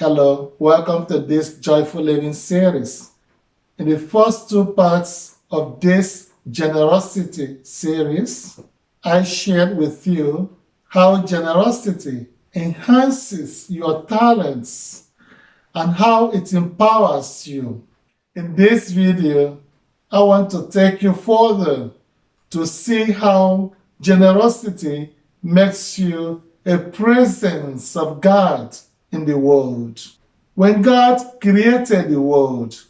Hello, welcome to this Joyful Living series. In the first two parts of this generosity series, I shared with you how generosity enhances your talents and how it empowers you. In this video, I want to take you further to see how generosity makes you a presence of God in the world. When God created the world,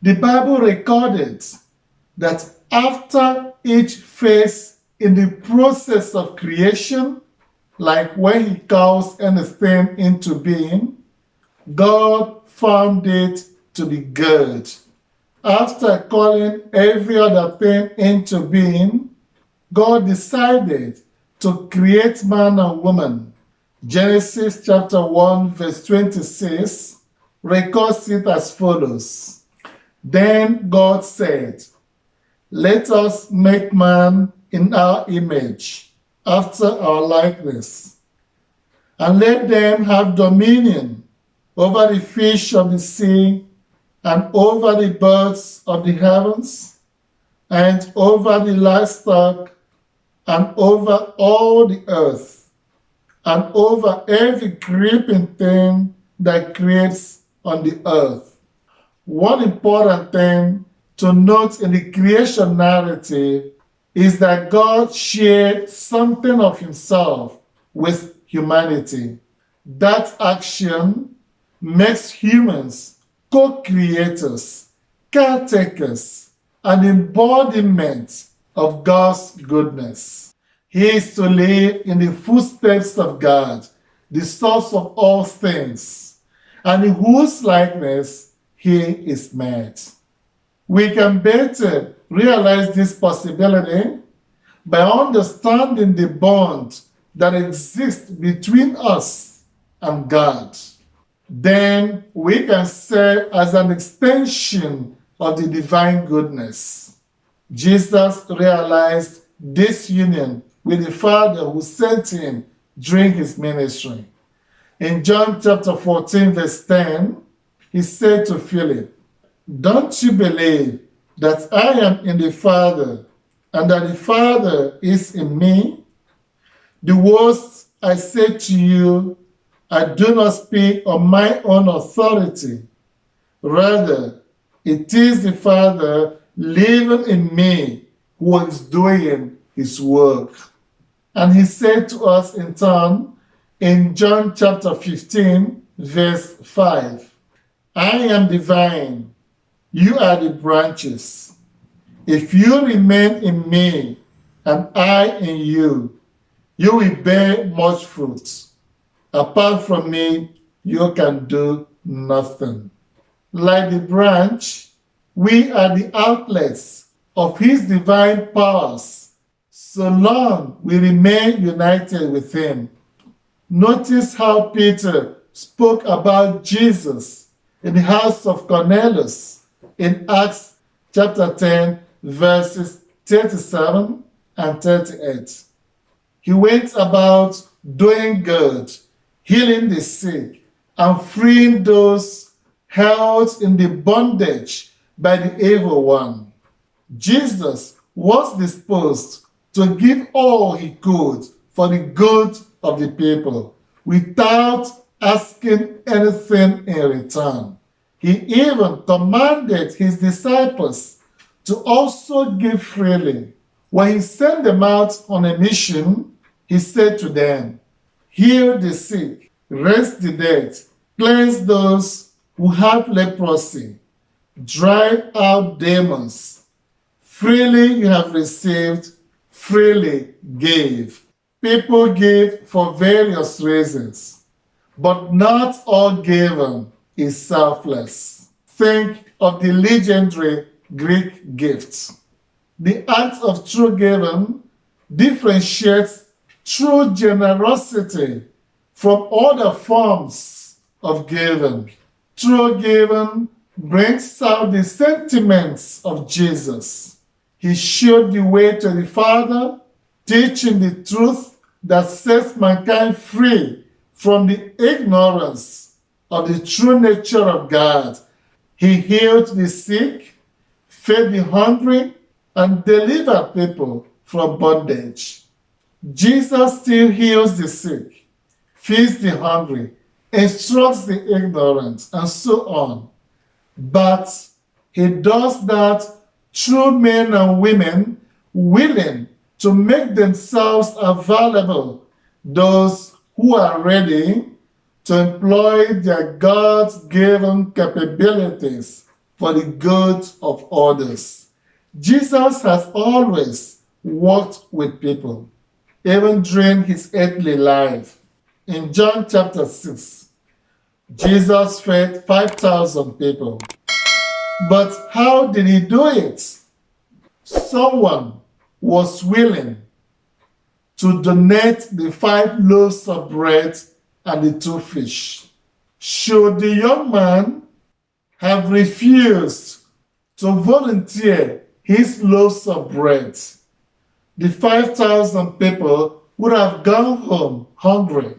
the Bible recorded that after each phase in the process of creation, like when He calls anything into being, God found it to be good. After calling every other thing into being, God decided to create man and woman. Genesis chapter 1 verse 26 records it as follows. Then God said, "Let us make man in our image, after our likeness, and let them have dominion over the fish of the sea, and over the birds of the heavens, and over the livestock, and over all the earth, and over every creeping thing that creeps on the earth." One important thing to note in the creation narrative is that God shared something of Himself with humanity. That action makes humans co-creators, caretakers, and embodiment of God's goodness. He is to live in the footsteps of God, the source of all things, and in whose likeness He is made. We can better realize this possibility by understanding the bond that exists between us and God. Then we can serve as an extension of the divine goodness. Jesus realized this union with the Father who sent Him during His ministry. In John chapter 14 verse 10, He said to Philip, "Don't you believe that I am in the Father and that the Father is in me? The words I say to you, I do not speak on my own authority. Rather, it is the Father living in me who is doing His work." And He said to us in turn in John chapter 15, verse 5, "I am the vine, you are the branches. If you remain in me and I in you, you will bear much fruit. Apart from me, you can do nothing." Like the branch, we are the outlets of His divine powers, so long we remain united with Him. Notice how Peter spoke about Jesus in the house of Cornelius in Acts chapter 10, verses 37 and 38. He went about doing good, healing the sick, and freeing those held in the bondage by the evil one. Jesus was disposed to give all He could for the good of the people without asking anything in return. He even commanded His disciples to also give freely. When He sent them out on a mission, He said to them, "Heal the sick, raise the dead, cleanse those who have leprosy, drive out demons. Freely you have received, freely give." People give for various reasons, but not all giving is selfless. Think of the legendary Greek gifts. The act of true giving differentiates true generosity from other forms of giving. True giving brings out the sentiments of Jesus. He showed the way to the Father, teaching the truth that sets mankind free from the ignorance of the true nature of God. He healed the sick, fed the hungry, and delivered people from bondage. Jesus still heals the sick, feeds the hungry, instructs the ignorant, and so on. But he does that through men and women willing to make themselves available, those who are ready to employ their God-given capabilities for the good of others. Jesus has always worked with people, even during his earthly life. In John chapter 6, Jesus fed 5,000 people. But how did he do it? Someone was willing to donate the 5 loaves of bread and the 2 fish. Should the young man have refused to volunteer his loaves of bread, the 5,000 people would have gone home hungry.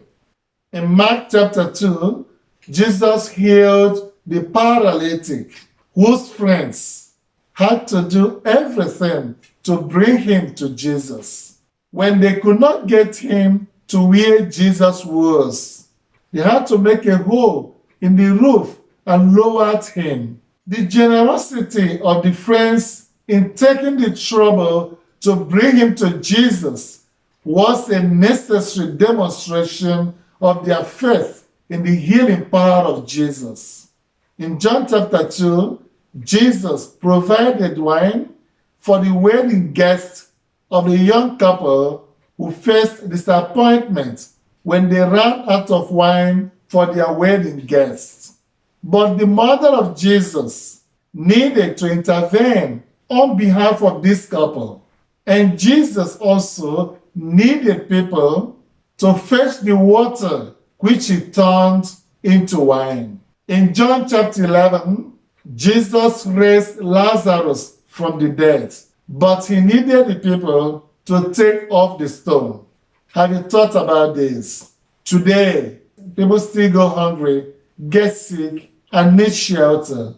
In Mark chapter 2, Jesus healed the paralytic, whose friends had to do everything to bring him to Jesus. When they could not get him to where Jesus was, they had to make a hole in the roof and lowered him. The generosity of the friends in taking the trouble to bring him to Jesus was a necessary demonstration of their faith in the healing power of Jesus. In John chapter 2, Jesus provided wine for the wedding guests of the young couple who faced disappointment when they ran out of wine for their wedding guests. But the mother of Jesus needed to intervene on behalf of this couple. And Jesus also needed people to fetch the water which he turned into wine. In John chapter 11, Jesus raised Lazarus from the dead, but he needed the people to take off the stone. Have you thought about this? Today, people still go hungry, get sick, and need shelter.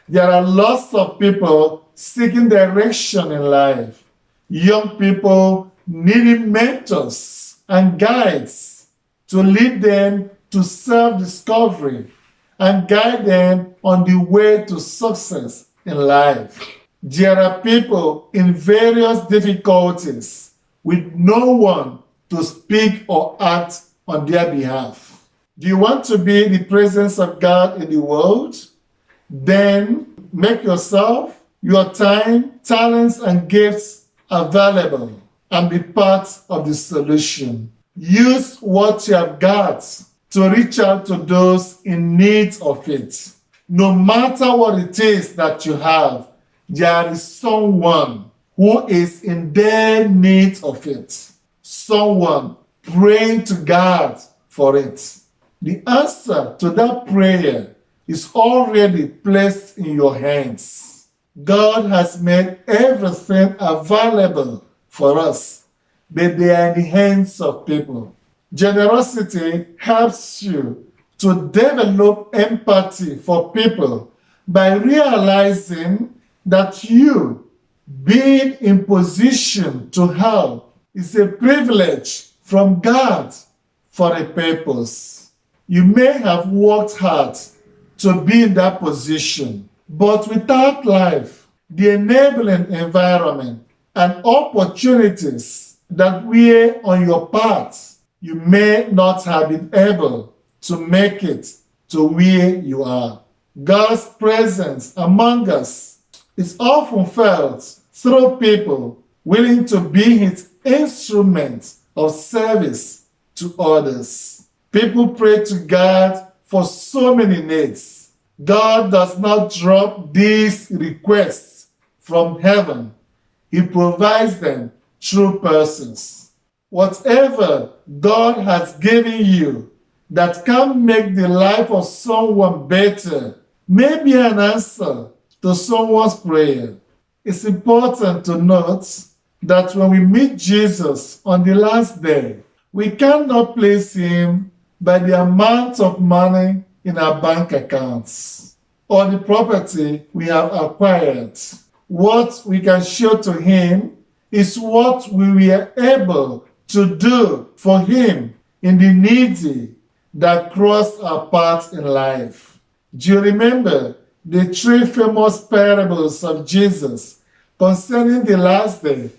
There are lots of people seeking direction in life. Young people needing mentors and guides to lead them to self-discovery and guide them on the way to success in life. There are people in various difficulties with no one to speak or act on their behalf. Do you want to be the presence of God in the world? Then make yourself, your time, talents, and gifts available and be part of the solution. Use what you have got to reach out to those in need of it. No matter what it is that you have, there is someone who is in their need of it. Someone praying to God for it. The answer to that prayer is already placed in your hands. God has made everything available for us, but they are in the hands of people. Generosity helps you to develop empathy for people by realizing that you being in position to help is a privilege from God for a purpose. You may have worked hard to be in that position, but without life, the enabling environment and opportunities that were on your path, you may not have been able to make it to where you are. God's presence among us is often felt through people willing to be his instrument of service to others. People pray to God for so many needs. God does not drop these requests from heaven. He provides them through persons. Whatever God has given you that can make the life of someone better may be an answer to someone's prayer. It's important to note that when we meet Jesus on the last day, we cannot please him by the amount of money in our bank accounts or the property we have acquired. What we can show to him is what we were able to do for him in the needy that crossed our paths in life. Do you remember the three famous parables of Jesus concerning the last day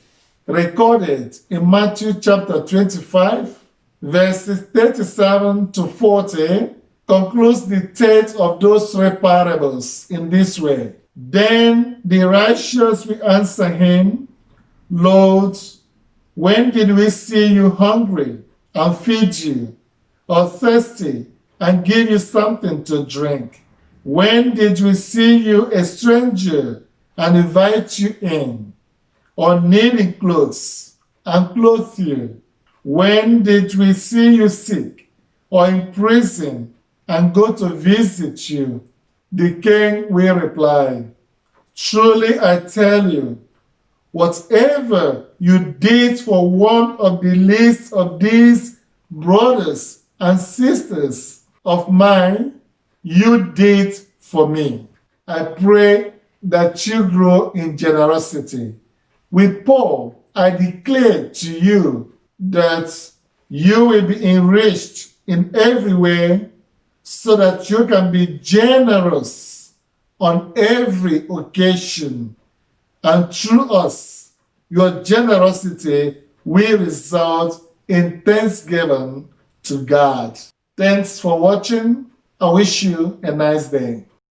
recorded in Matthew chapter 25, verses 37 to 40, concludes the third of those three parables in this way. Then the righteous will answer him, Lord, when did we see you hungry and feed you, or thirsty and give you something to drink? When did we see you a stranger and invite you in, or needing clothes and clothe you? When did we see you sick or in prison and go to visit you? The king will reply, Truly I tell you, whatever you did for one of the least of these brothers and sisters of mine, you did for me. I pray that you grow in generosity. With Paul, I declare to you that you will be enriched in every way so that you can be generous on every occasion. And through us, your generosity will result in thanksgiving to God. Thanks for watching. I wish you a nice day.